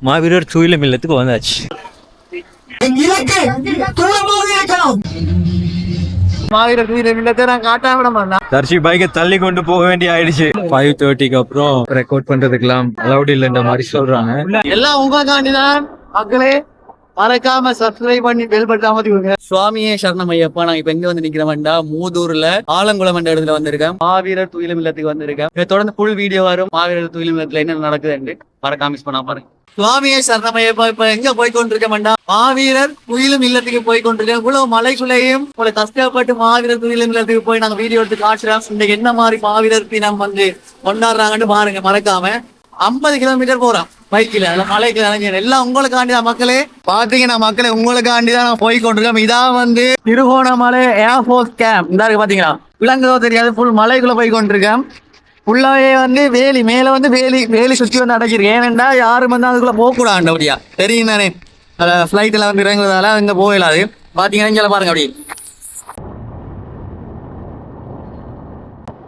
மாவீரர் தூயிலும் இல்லத்துக்கு வந்தாச்சு. மாவீரர் தூயிலும் இல்லத்தை நான் காட்டாம விட மாட்டேன். தர்ஷி பைக்கை தள்ளி கொண்டு போக வேண்டிய ஆயிடுச்சு. 5:30க்கு அப்புறம் ரெக்கார்ட் பண்றதுக்கெல்லாம் அலௌட் இல்லைன்ற மாதிரி சொல்றாங்க. எல்லாம் உங்களுக்காண்டிதான் மக்களே, மறக்காம சப்ஸ்கிரைப் பண்ணி பெல் பட்டன் அமர்த்திக்கோங்க. சுவாமியே சரணம் ஐயப்பா. நாங்க இப்ப எங்க வந்து நிக்கிறோம்டா, மூதூர்ல ஆலங்குளம் என்ற இடத்துல வந்திருக்கேன். மாவீரர் துயிலும் இல்லத்துக்கு வந்திருக்கேன். இதை தொடர்ந்து ஃபுல் வீடியோ வரும். மாவீரர் துயிலும் இல்லத்துல என்ன நடக்குதுன்னு மறக்காம மிஸ் பண்ணா பாருங்க. சுவாமியே சரணம் ஐயப்பா. இப்ப எங்க போய் கொண்டிருக்கேன்டா, மாவீரர் துயிலும் இல்லத்துக்கு போய் கொண்டிருக்கேன். இவ்வளவு மலைக்குள்ளேயும் உங்களை கஷ்டப்பட்டு மாவீரர் துயிலும் இல்லத்துக்கு போய் நாங்க வீடியோ எடுத்து காட்டுறோம். இன்னைக்கு என்ன மாதிரி மாவீரர் தினம் வந்து கொண்டாடுறாங்கன்னு பாருங்க. மறக்காம 50 கிலோமீட்டர் போறோம் பைக்கில, மலைக்கு நினைஞ்சேன். எல்லாம் உங்களுக்காண்டிதான் மக்களே. பாத்தீங்கன்னா மக்களே, உங்களுக்காண்டிதான் நான் போய் கொண்டிருக்கேன். இதான் வந்து திருகோணமலை ஏர்ஃபோர்ஸ் கேம்ப். இந்த இருக்கு பாத்தீங்களா, விலங்குதோ தெரியாது. ஃபுல் மலைக்குள்ள போய் கொண்டிருக்கேன். ஃபுல்லாவே வந்து வேலி மேல வந்து வேலி சுத்தி வந்து அடைச்சிருக்கு. ஏனென்றா யாரும் வந்து அதுக்குள்ள போக கூடாது. அப்படியா தெரியும் தானே, ஃபிளைட்ல வந்து இறங்குறதால அங்க போயிடாது. பாத்தீங்கன்னா இங்க பாருங்க, அப்படி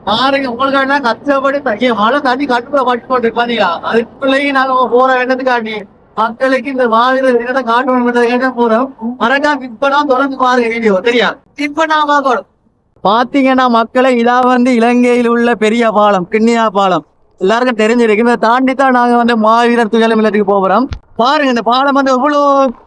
பாருங்க. உங்களுக்காண்டி கஷ்டப்பட்டு மழை தண்ணி கட்டுக்குள்ள பட்டு போட்டு பாத்தீங்களா, அதுக்குள்ளேயும் நாங்க போற வேண்டதுக்காண்டி மக்களுக்கு இந்த மாவீரர் தினத்தை காட்டணும் போறோம். மறக்காம இப்ப தொடர்ந்து பாருங்க வீடியோ. தெரியா இப்ப நான் பார்க்கணும். பாத்தீங்கன்னா மக்களை, இதா வந்து இலங்கையில் உள்ள பெரிய பாலம், கிண்ணியா பாலம். எல்லாருக்கும் தெரிஞ்சிருக்கு. இதை தாண்டித்தான் நாங்க வந்து மாவீரர் துயிலும் இல்லத்துக்கு போறோம். பாருங்க இந்த பாலம் வந்து எவ்வளவு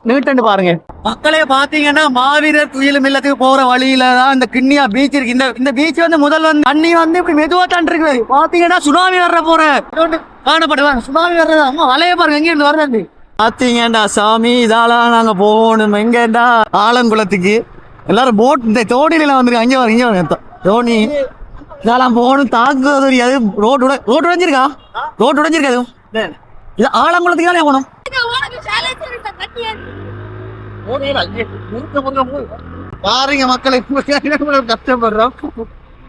நீட்டன்னு பாருங்க மக்களே. பாத்தீங்கன்னா மாவீரர் துயிலும் இல்லத்துக்கு போற வழியில தான் இந்த கிண்ணியா பீச் இருக்கு. இந்த பீச் வந்து முதல் வந்து தண்ணி வந்து இப்படி மெதுவா தான் இருக்குது. பாத்தீங்கன்னா சுனாமி வர்ற போற காணப்படுவாங்க. சுனாமி வர்றது அம்மா வலைய பாருங்க, எங்க இருந்து வருது. பாத்தீங்கடா சாமி, இதாலாம் நாங்க போகணும். எங்கடா ஆலங்குளத்துக்கு எல்லாரும் போட் இந்த தோணியில வந்துருக்கு. அங்கே வர இங்க வர தோணி இதெல்லாம் போகணும். தாக்குவது தெரியாது. ரோடு உடைஞ்சிருக்கா, ரோடு உடைஞ்சிருக்காது. இது ஆலங்குளத்துக்காலே போகணும். பாருங்க மக்களை, கஷ்டப்படுறோம்.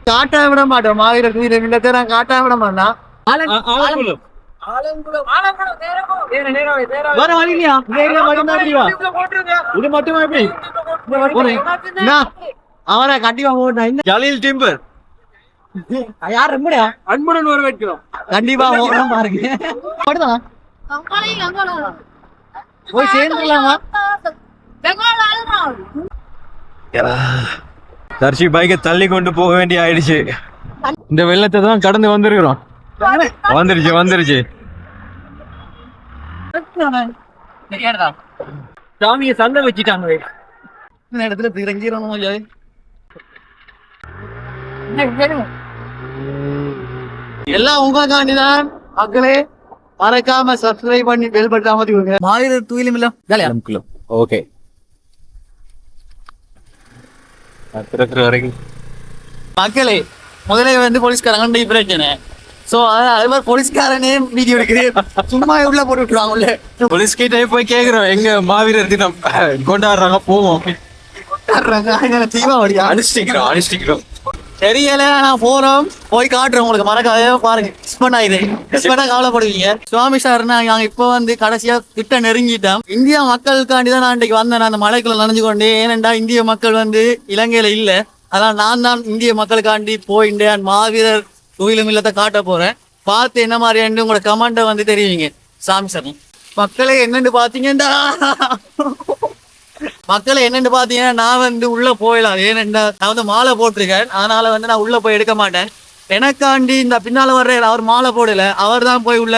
காட்டா விட மாட்டோம். மாவீரர் துயிலும் இல்லத்தை நான் காட்டா விட மாட்டேன். வர வழியா இது மட்டுமா எப்படி அவரை கண்டிப்பா போட்டேன். ஜலீல் டிம்பர் யார் அன்புடன் வர வைக்கிறோம். கண்டிப்பா பாருங்க. போய் சேர்ந்துடலாமா? தர்ஷி பைக்கை தள்ளி கொண்டு போக வேண்டிய ஆயிடுச்சு. இந்த வெள்ளத்தை தான் கடந்து வந்திருக்கிறோம். வந்துருச்சு. சாமியை சந்தை வச்சுட்டாங்க. இடத்துல திறங்கிறோம். எல்லாம் உங்களுக்காண்டிதான் மக்களே. மறக்காம சப்ஸ்கிரைப் பண்ணி பெல் பட்டன் அமர்த்திக்கோங்க. மாவீரர் துயிலும் இல்லம். ஓகே, மக்களே முதலே வந்து போலீஸ்காரங்க பிரச்சனை. சோ அதே மாதிரி போலீஸ்காரனே வீடியோ எடுக்கிறேன். சும்மா உள்ள போட்டு விட்டுருவாங்க. போலீஸ் கிட்டே போய் கேக்குறோம், எங்க மாவீரர் தினம் கொண்டாடுறாங்க, போவோம். அனுஷ்டிக்கிறோம். தெரியல, நான் போறோம், போய் காட்டுறோம் உங்களுக்கு. மறக்காத பாருங்க. மிஸ் பண்ணா கவலைப்படுவீங்க. சுவாமி சார், நாங்க இப்ப வந்து கடைசியா கிட்ட நெருங்கிட்டோம். இந்திய மக்களுக்காண்டிதான் நான் இன்றைக்கு வந்தேன். நான் அந்த மலைக்குள்ள நனைஞ்சு கொண்டே. ஏனென்றா இந்திய மக்கள் வந்து இலங்கையில இல்ல. அதான் நான் தான் இந்திய மக்களுக்காண்டி போயிட்டேன். மாவீரர் துயிலும் இல்லத்தை காட்ட போறேன். பார்த்து என்ன மாதிரி உங்களோட கமெண்ட்டை வந்து தெரிவிங்க. சாமி சார் மக்களே, என்னன்னு பாத்தீங்கன்னா நான் வந்து உள்ள போயிடலாம். ஏனென்றா நான் வந்து மாலை போட்டிருக்கேன். அதனால வந்து நான் உள்ள போய் எடுக்க மாட்டேன். எனக்காண்டி இந்த பின்னால வர்ற அவர் மாலை போடல, அவர் தான் போய் உள்ள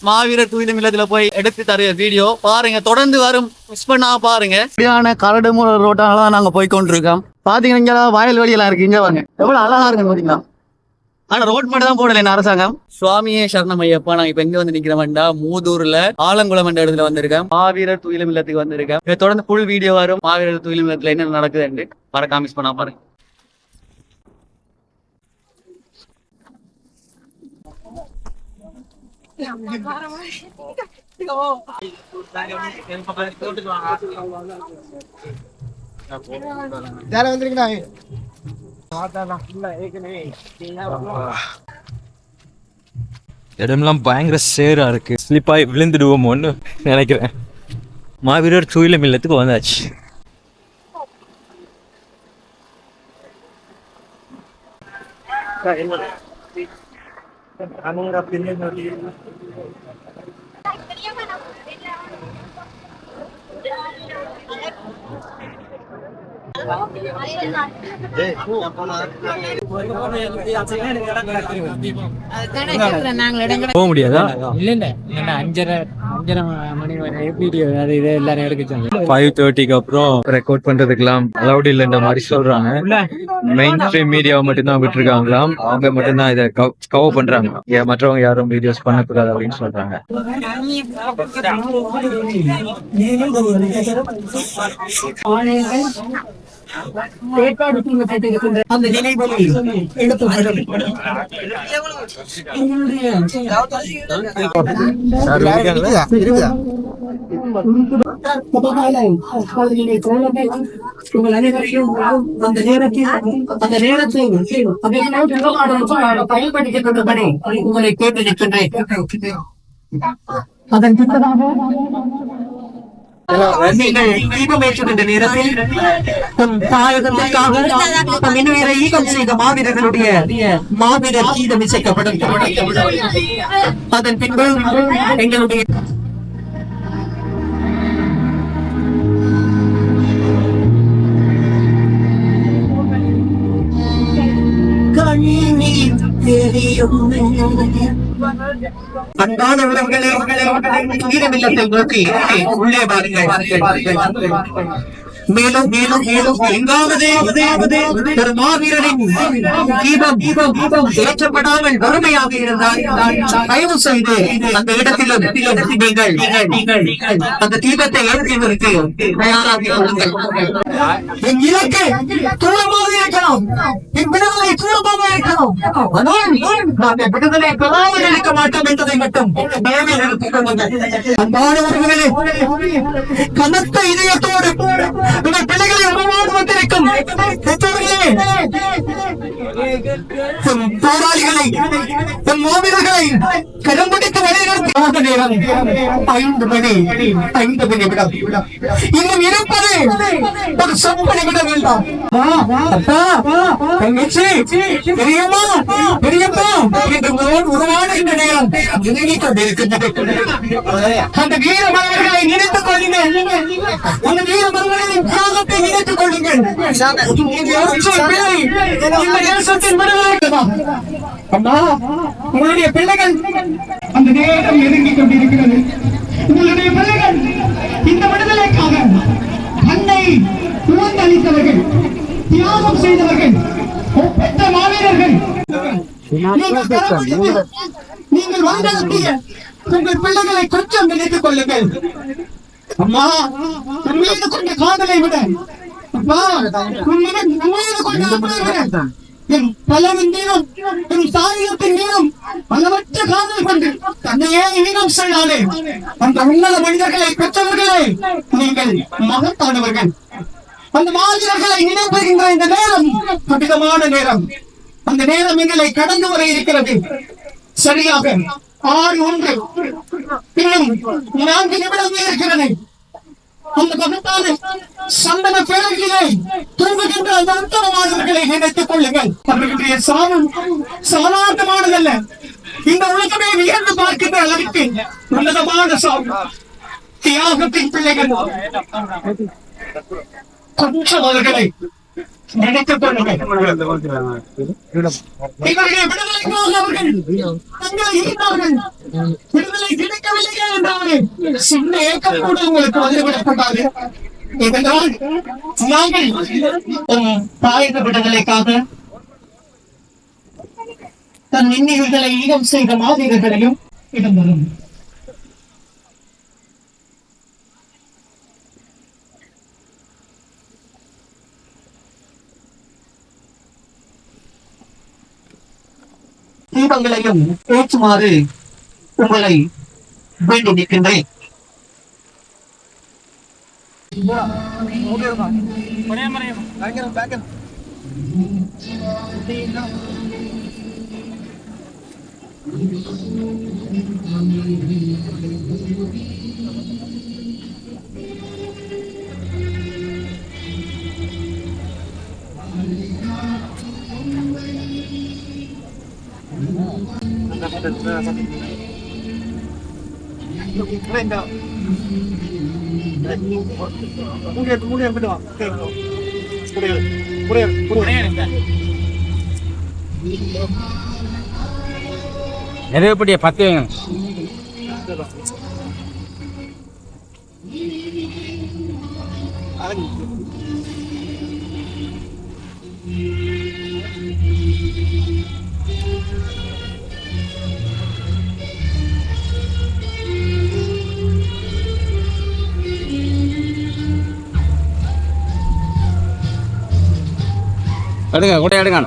மாவீரர் துயிலும் இல்லத்துல போய் எடுத்து தருகிற வீடியோ பாருங்க. தொடர்ந்து வரும், மிஸ் பண்ணா பாருங்க. இப்படியான கரடுமுறை ரோட்டால தான் நாங்க போய் கொண்டிருக்கோம். பாத்தீங்கன்னா இங்க வயல்வெளியெல்லாம் இருக்கு. இங்க வாங்க, எவ்வளவு அழகா இருக்கு பாத்தீங்களா. ஆனா ரோட் மட்டும் தான் போடல அரசாங்கம். சுவாமியே சரணம் ஐயப்பா. நாங்க இப்ப எங்க வந்து நிக்கிறோம்டா, மூதூர்ல ஆலங்குளம் என்ற இடத்துல வந்திருக்கேன். மாவீரர் துயிலும் இல்லத்துக்கு வந்திருக்கேன். இதை தொடர்ந்து ஃபுல் வீடியோ வரும். மாவீரர் துயிலும் இல்லத்துல என்ன நடக்குதுன்னு மறக்காம மிஸ் பண்ணா பாருங்க. வந்திருக்கீங்களா? இடம்லாம் பயங்கர சேரா இருக்கு. ஸ்லிப்பாய் விழுந்துடுவோமோன்னு நினைக்கிறேன். மாவீரர் துயிலும் இல்லத்துக்கு வந்தாச்சு. போக முடியாதா? இல்ல இல்ல என்ன 5:30 மணி வரை வீடியோ அது இது எல்லாரும் எடுக்க 5:30க்கு அப்புறம் ரெக்கார்ட் பண்றதுக்கெல்லாம் அலௌட் இல்லைன்ற மாதிரி சொல்றாங்க. மெயின் ஸ்ட்ரீம் மீடியாவை மட்டும்தான் விட்டுருக்காங்களாம். அவங்க மட்டும்தான் இதை கவர் பண்றாங்க. மற்றவங்க யாரும் வீடியோஸ் பண்ணக்கூடாது அப்படின்னு சொல்றாங்க. அந்த நினைவுகளில் உங்கள் அனைவரையும் அந்த நேரத்தை பயன்படுத்திக் கொண்டபடி உங்களை கேட்டு நிற்கின்றேன். அதன் பின்னதாக நீங்கள் தீபமேற்றுகின்ற நேரத்தில் தம் தாயகத்திற்காக தம் இன்னுயிரை ஈகம் செய்த மாவீரர்களுடைய மாவீரர் கீதம் இசைக்கப்படும். அதன் பின்பு எங்களுடைய கண்ணீர் தெரியும். அன்பான உறவுகளே, ஈரமில்லத்தை நோக்கி உள்ளே வாருங்கள். மேலும் மேலும் மேலும் எங்காவது ஒரு மாவீரரின் தீபம் ஏற்றப்படாமல் வறுமையாக இருந்தால் தயவு செய்து அந்த இடத்திலும் நீங்கள் அந்த தீபத்தை ஏற்றுவதற்கு தயாராக கொள்ளுங்கள். என் இலக்கு தூரமாக இருக்கலாம், என் விடுதலை தூரமாக இருக்கலாம், ஆனால் விடுதலை பெறாமல் இருக்க மாட்டோம் என்பதை மட்டும் நினைவில் நிறுத்திக் கொள்ளுங்கள். அன்பானவர்களே, கனத்த இதயத்தோடு உங்கள் பிள்ளைகளை உருவாடு வந்திருக்கும் பெற்றோர்களே, போராளிகளை, மாவீரர்களை கரம் பிடித்து வழிநடத்த நேரம் 5 மணி விடம். இன்னும் இருப்பது ஒரு சொற்பனை விட வேண்டாம். பெரியம்மா பெரியப்பா என்று உருவாடுகின்ற நேரம் நினைவிக் கொண்டிருக்கின்றது. அந்த வீர மரங்களை நினைத்துக் கொள்ளுங்கள். அந்த வீர மரங்களின் தியாகத்தை நினைத்துக் கொள்ளுங்கள். உங்களுடைய பிள்ளைகள் அந்த நேரம் நெருங்கிக் கொண்டிருக்கிறது. உங்களுடைய பிள்ளைகள் இந்த விடுதலைக்காக அன்னை உணர்ந்தளித்தவர்கள், தியாகம் செய்தவர்கள், ஒப்பற்ற மாவீரர்கள். நீங்கள் வாழ்ந்ததற்குரிய உங்கள் பிள்ளைகளை கொஞ்சம் நினைத்துக் கொள்ளுங்கள். அம்மா, உன் மீது கொண்ட காதலை விட, அப்பா, உன் மீது கொண்ட அன்பை விட, என் பலவின் மீதும் என் சாரியத்தின் மீதும் அளவற்ற காதல் கொண்டு தன்னையே ஈனம் செய்யாதே அந்த உன்னத மனிதர்களை பெற்றவர்களே, நீங்கள் மகத்தானவர்கள். அந்த மாவீரர்களை நினைவுகின்ற இந்த நேரம் கடினமான நேரம். அந்த நேரம் எங்களை கடந்து வர இருக்கிறது. சரியாக 6:01 இன்னும் 4 நிமிடங்கள் இருக்கிறது. அந்த மகத்தான சந்தன பேரர்களை தூங்குகின்ற அந்த உத்தரவாதங்களை நினைத்துக் கொள்ளுங்கள். அவர்களுடைய சாவும் சாதாரணமானதல்ல. இந்த உலகமே வியந்து பார்க்கின்ற அளவுக்கு உன்னதமான சாவு. தியாகத்தின் பிள்ளைகள். கொஞ்சம் அவர்களை நினைத்துக் கொள்ளுங்கள். இவருடைய விடுதலைக்காக அவர்கள் தங்களை ஈர்த்தார்கள். விடுதலை கிடைக்கவில்லையே என்றார்கள். சின்ன ஏக்கம் கூட உங்களுக்கு வந்துவிடப்பட்டாது. இதனால் நாங்கள் தாயக விடுதலைக்காக தன் இன்னிகளை ஈகம் செய்த மாவீரர்களையும் இடம்பெறும். தீபங்களையும் ஏற்றுமாறு உங்களை வேண்டி நிற்கின்றேன். நிறைய பத்து எடுங்க கூட எடுங்க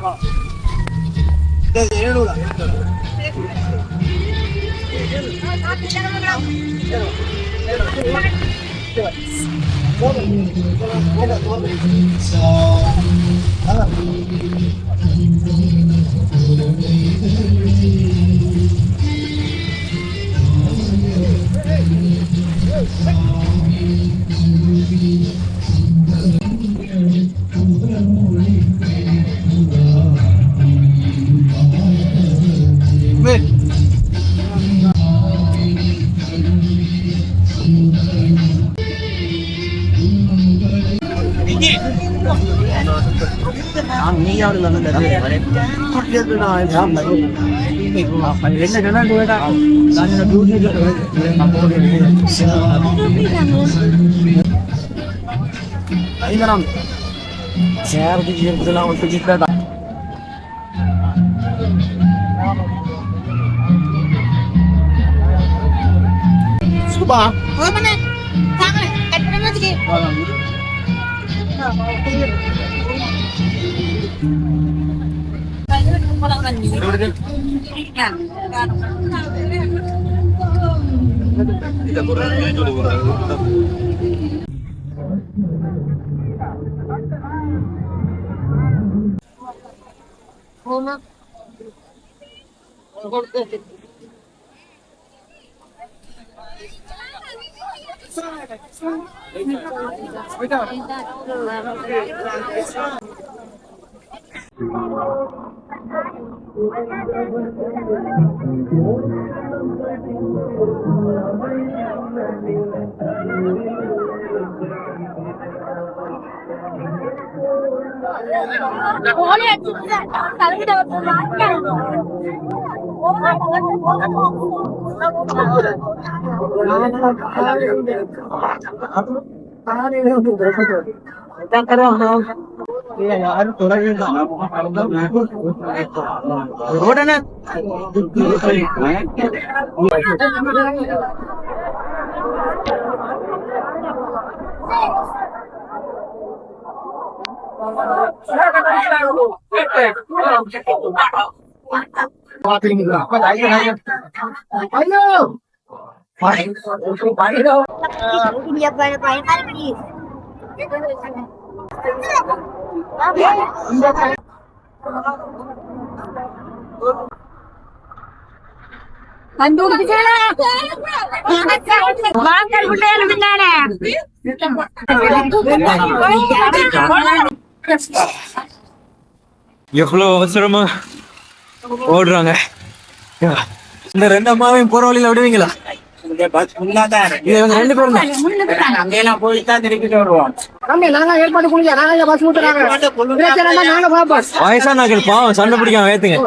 எவ்வளவு அவசரமா ஓடுறாங்க. இந்த ரெண்டு அம்மாவையும் போற வழியில விடுவீங்களா? ரெண்டு பேரும் வயசானாக்கள் பாவம் சண்டை பிடிக்காம ஏத்துங்க.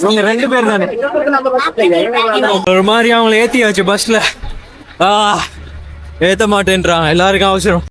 இவங்க ரெண்டு பேர் தானே ஒரு மாதிரி அவங்களை ஏத்தியாச்சு பஸ்ல. ஏத்த மாட்டேன்றான். எல்லாருக்கும் அவசரம்.